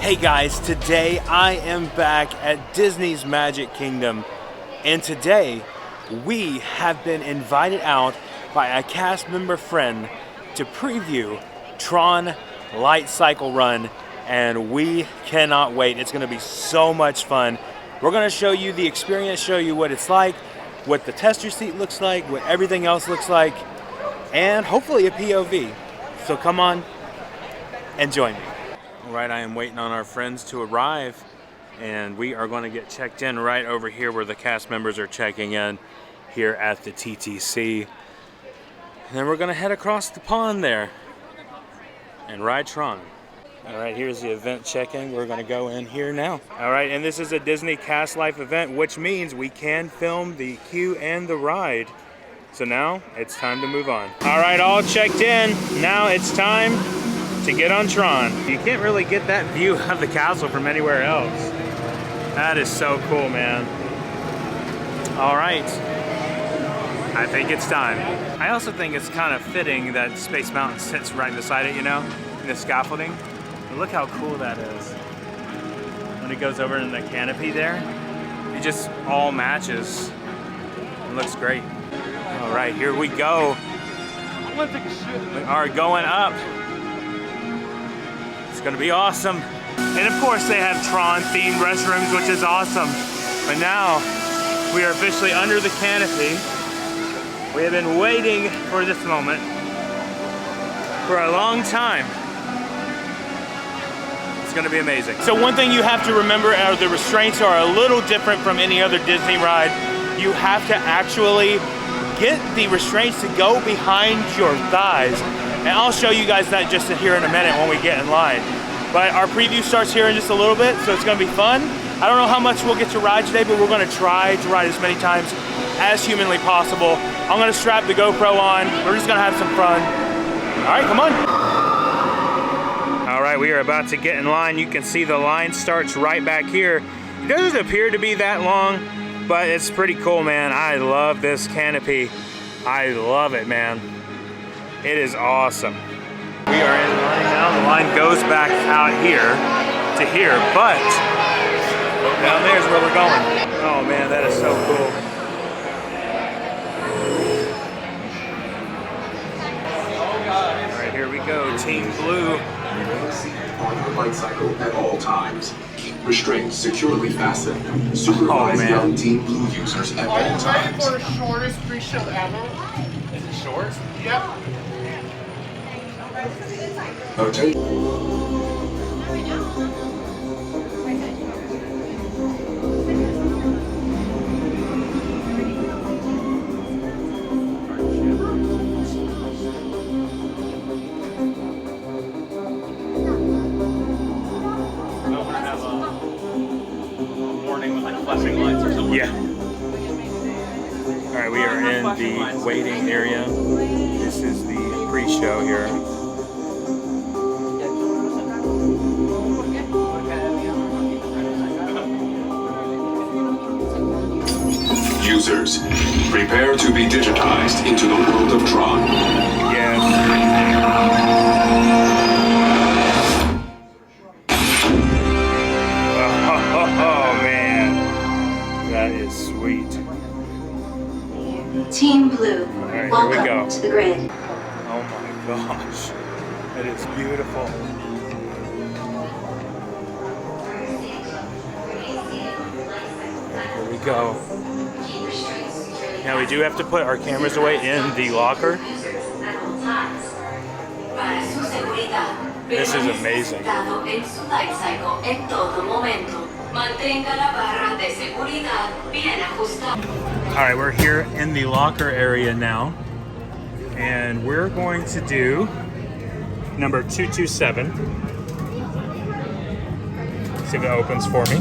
Hey guys, today I am back at Disney's Magic Kingdom, and today we have been invited out by a cast member friend to preview Tron Lightcycle Run, and we cannot wait. It's going to be so much fun. We're going to show you the experience, show you what it's like, what the tester seat looks like, what everything else looks like, and hopefully a POV. So come on and join me. All right, I am waiting on our friends to arrive, and we are going to get checked in right over here where the cast members are checking in here at the TTC. And then we're going to head across the pond there and ride Tron. All right, here's the event check-in. We're going to go in here now. All right, and this is a Disney Cast Life event, which means we can film the queue and the ride. So now it's time to move on. All right, all checked in. Now it's time to get on Tron. You can't really get that view of the castle from anywhere else. That is so cool, man. All right, I think it's time. I also think it's kind of fitting that Space Mountain sits right beside it, you know, in the scaffolding. But look how cool that is. When it goes over in the canopy there, it just all matches. It looks great. All right, here we go. We are going up. It's gonna be awesome. And of course they have Tron themed restrooms, which is awesome. But now we are officially under the canopy. We have been waiting for this moment for a long time. It's gonna be amazing. So one thing you have to remember are the restraints are a little different from any other Disney ride. You have to actually get the restraints to go behind your thighs. And I'll show you guys that just here in a minute when we get in line. But our preview starts here in just a little bit, so it's gonna be fun. I don't know how much we'll get to ride today, but we're gonna try to ride as many times as humanly possible. I'm gonna strap the GoPro on. We're just gonna have some fun. All right, come on. All right, we are about to get in line. You can see the line starts right back here. It doesn't appear to be that long, but it's pretty cool, man. I love this canopy. I love it, man. It is awesome. We are in line now. The line goes back out here to here, but down there is where we're going. Oh man, that is so cool. All right, here we go. Team Blue. On your light cycle at all times. Keep restraints securely fastened. Supervise young Team Blue users at all times. Are you ready for the shortest pre-show ever? Is it short? Yep. Okay. Yeah. All right, we are in the waiting area. This is the pre-show here. Users, prepare to be digitized into the world of Tron. Yes. Oh man, that is sweet. Team Blue, right, welcome here we go. to the grid. Oh my gosh, that is beautiful. Here we go. Now we do have to put our cameras away in the locker. This is amazing. Alright, we're here in the locker area now. And we're going to do number 227. See if it opens for me.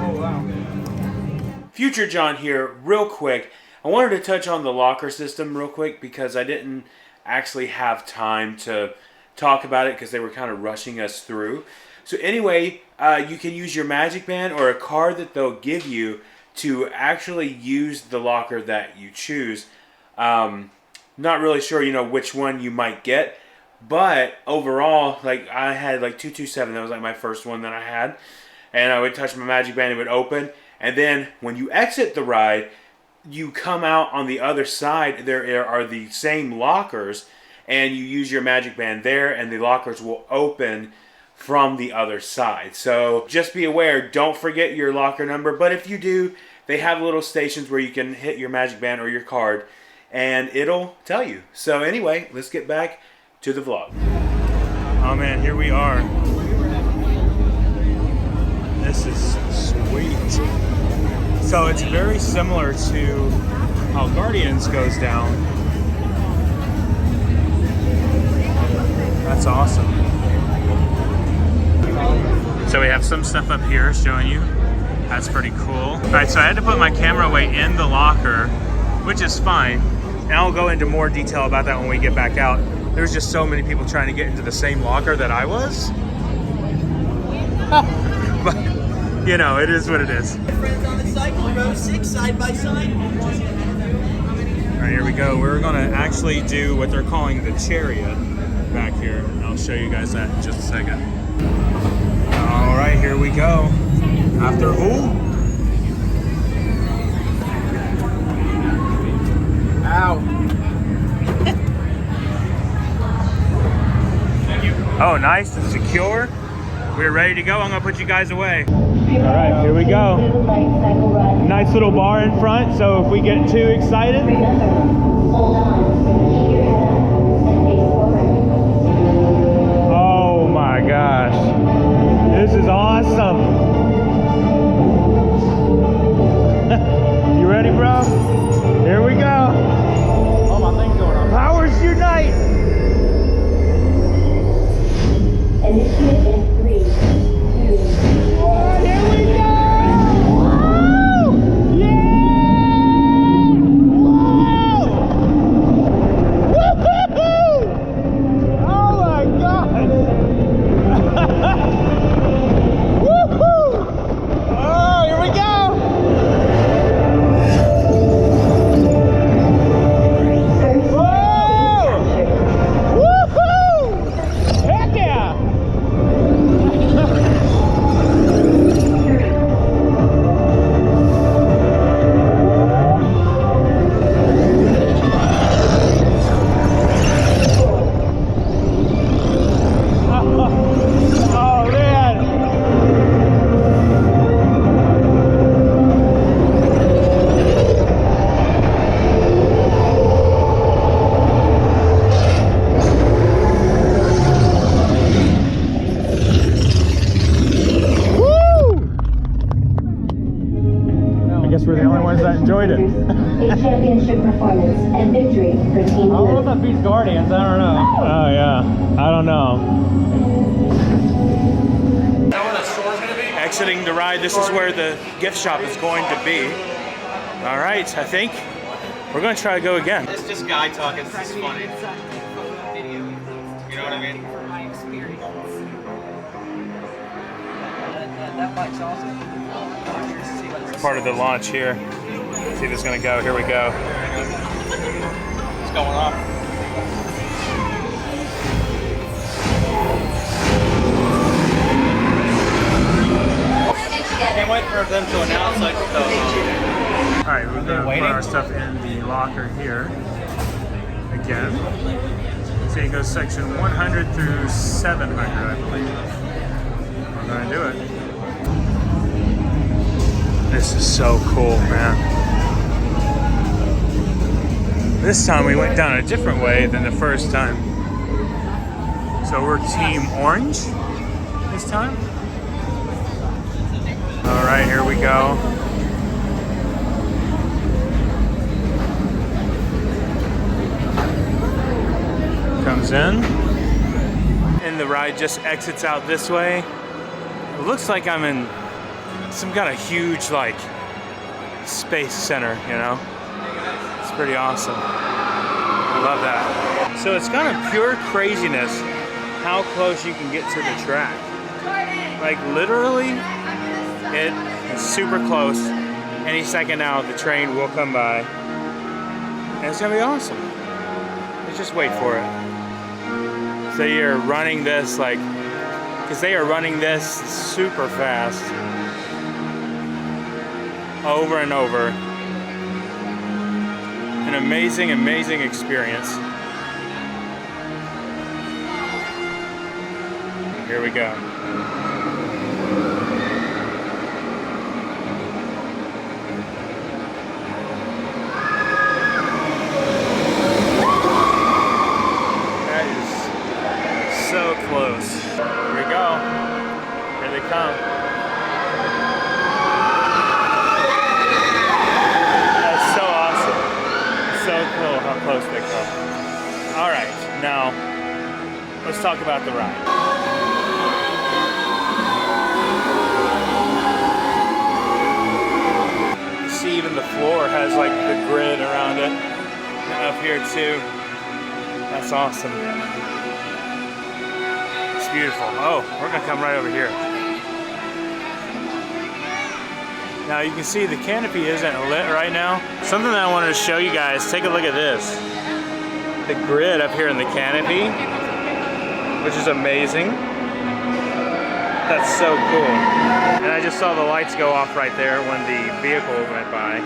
Oh, wow. Future John here, real quick. I wanted to touch on the locker system real quick because I didn't actually have time to talk about it because they were kind of rushing us through. So anyway, you can use your Magic Band or a card that they'll give you to actually use the locker that you choose. Not really sure, which one you might get, But overall, like I had like 227. That was like my first one that I had, and I would touch my magic band, it would open, and then when you exit the ride, you come out on the other side. There are the same lockers, and you use your magic band there, and the lockers will open from the other side. So just be aware, don't forget your locker number, but if you do, they have little stations where you can hit your magic band or your card, and it'll tell you. So anyway, let's get back to the vlog. Oh man, here we are. This is sweet. So it's very similar to how Guardians goes down. That's awesome. So we have some stuff up here showing you. That's pretty cool. All right, so I had to put my camera away in the locker, which is fine. And I'll go into more detail about that when we get back out. There's just so many people trying to get into the same locker that I was. But, you know, it is what it is. Friends on the cycle, row 6, side by side. All right, here we go. We're gonna actually do what they're calling the chariot back here. I'll show you guys that in just a second. All right, here we go. After who? Ow. Oh, nice and secure. We're ready to go. I'm gonna put you guys away. All right, here we go. Nice little bar in front, so if we get too excited. Oh my gosh. This is awesome. You ready, bro? Here we go. Oh, my thing's going on. Powers unite. Initiate in 3, 2, 1. Here we go! Woo! Yeah! Whoa! Woo-hoo-hoo! Oh my God! Woo-hoo! Oh, here we go! Whoa! Woo-hoo! Heck yeah! Oh man! I guess we're the only ones that enjoyed it. A championship performance and victory for Team Blue. That beats Guardians, I don't know. Oh yeah, I don't know. Is that where the store's gonna be? Exiting the ride, this is where the gift shop is going to be. All right, I think we're gonna try to go again. It's just guy talking, this is funny. You know what I mean? That bike's awesome. Part of the launch here. See if it's gonna go. Here we go. What's going on? Can't wait for them to announce like the. All right, we're gonna put waiting? our stuff in the locker here again. So it goes section 100 through 700, I believe. We're gonna do it. This is so cool, man. This time we went down a different way than the first time. So we're Team Orange this time. All right, here we go. Comes in. And the ride just exits out this way. It looks like I'm in some kind of huge, like, space center, you know? It's pretty awesome. I love that. So it's kind of pure craziness how close you can get to the track. Like, literally, it is super close. Any second now, the train will come by. And it's gonna be awesome. Let's just wait for it. So you're running this like, because they are running this super fast, over and over. An amazing, amazing experience. Here we go. That is so close. Here we go. Here they come. That's so awesome. So cool how close they come. All right, now let's talk about the ride. See, even the floor has like the grid around it. And up here too. That's awesome. It's beautiful. Oh, we're gonna come right over here. Now you can see the canopy isn't lit right now. Something that I wanted to show you guys, take a look at this. The grid up here in the canopy, which is amazing. That's so cool. And I just saw the lights go off right there when the vehicle went by,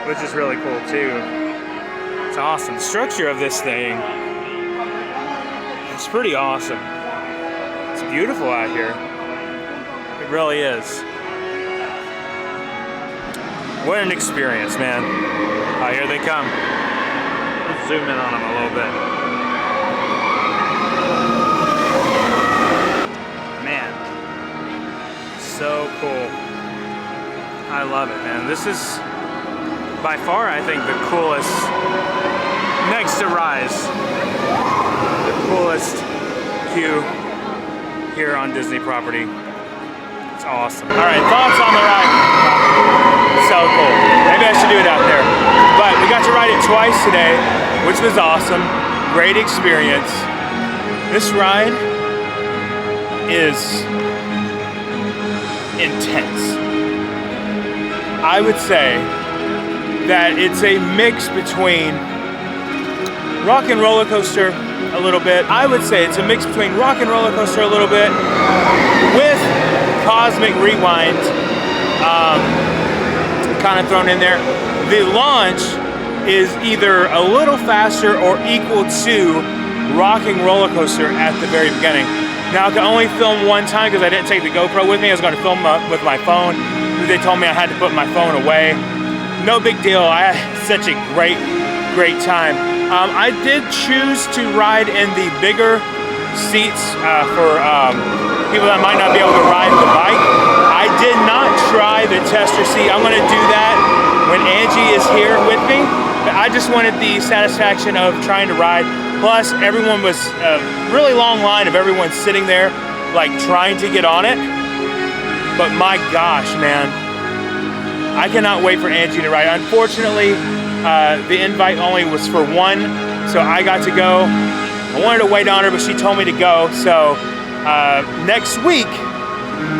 which is really cool too. It's awesome. The structure of this thing, it's pretty awesome. It's beautiful out here. It really is. What an experience, man. Oh, here they come. Let's zoom in on them a little bit. Man, so cool. I love it, man. This is by far, I think, the coolest, next to Rise, the coolest queue here on Disney property. It's awesome. All right, thoughts on the ride? So cool. Maybe I should do it out there. But we got to ride it twice today, which was awesome. Great experience. This ride is intense. I would say that it's a mix between Rock and Roller Coaster a little bit. I would say it's a mix between Rock and Roller Coaster a little bit with Cosmic Rewind kind of thrown in there. The launch is either a little faster or equal to Rocking Roller Coaster at the very beginning. Now I could only film one time because I didn't take the GoPro with me. I was going to film with my phone. They told me I had to put my phone away. No big deal. I had such a great time. I did choose to ride in the bigger seats for people that might not be able to ride the bike. I did not try the tester seat. I'm going to do that when Angie is here with me. But I just wanted the satisfaction of trying to ride. Plus, everyone was a really long line of everyone sitting there, like trying to get on it. But my gosh, man, I cannot wait for Angie to ride. Unfortunately, the invite only was for one, so I got to go. I wanted to wait on her, but she told me to go. So next week,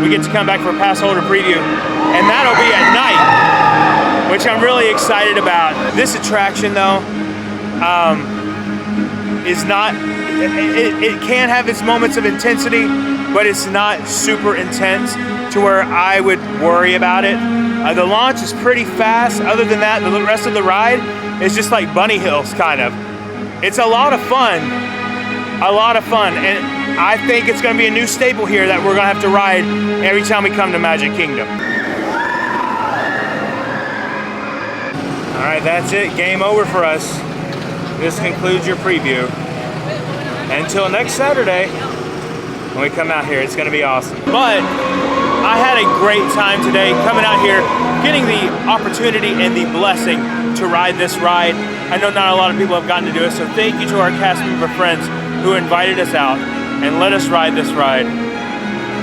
we get to come back for a pass holder preview, and that'll be at night, which I'm really excited about. This attraction, though, is not, it can have its moments of intensity, but it's not super intense to where I would worry about it. The launch is pretty fast. Other than that, the rest of the ride is just like bunny hills, kind of. It's a lot of fun, and I think it's gonna be a new staple here that we're gonna have to ride every time we come to Magic Kingdom. All right, that's it, game over for us. This concludes your preview. Until next Saturday, when we come out here, it's gonna be awesome. But I had a great time today coming out here, getting the opportunity and the blessing to ride this ride. I know not a lot of people have gotten to do it, so thank you to our cast member friends who invited us out and let us ride this ride,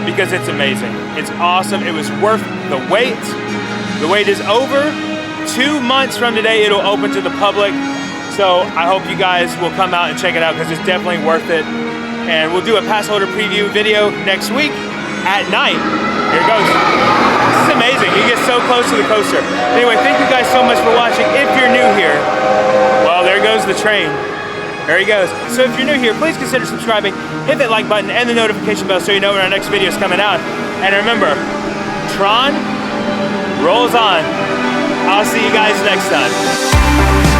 because it's amazing. It's awesome. It was worth the wait. The wait is over. 2 months from today, it'll open to the public. So I hope you guys will come out and check it out, because it's definitely worth it. And we'll do a pass holder preview video next week at night. Here it goes. This is amazing. You get so close to the coaster. Anyway, thank you guys so much for watching. If you're new here, well, there goes the train. There he goes. So if you're new here, please consider subscribing, hit that like button and the notification bell so you know when our next video is coming out. And remember, Tron rolls on. I'll see you guys next time.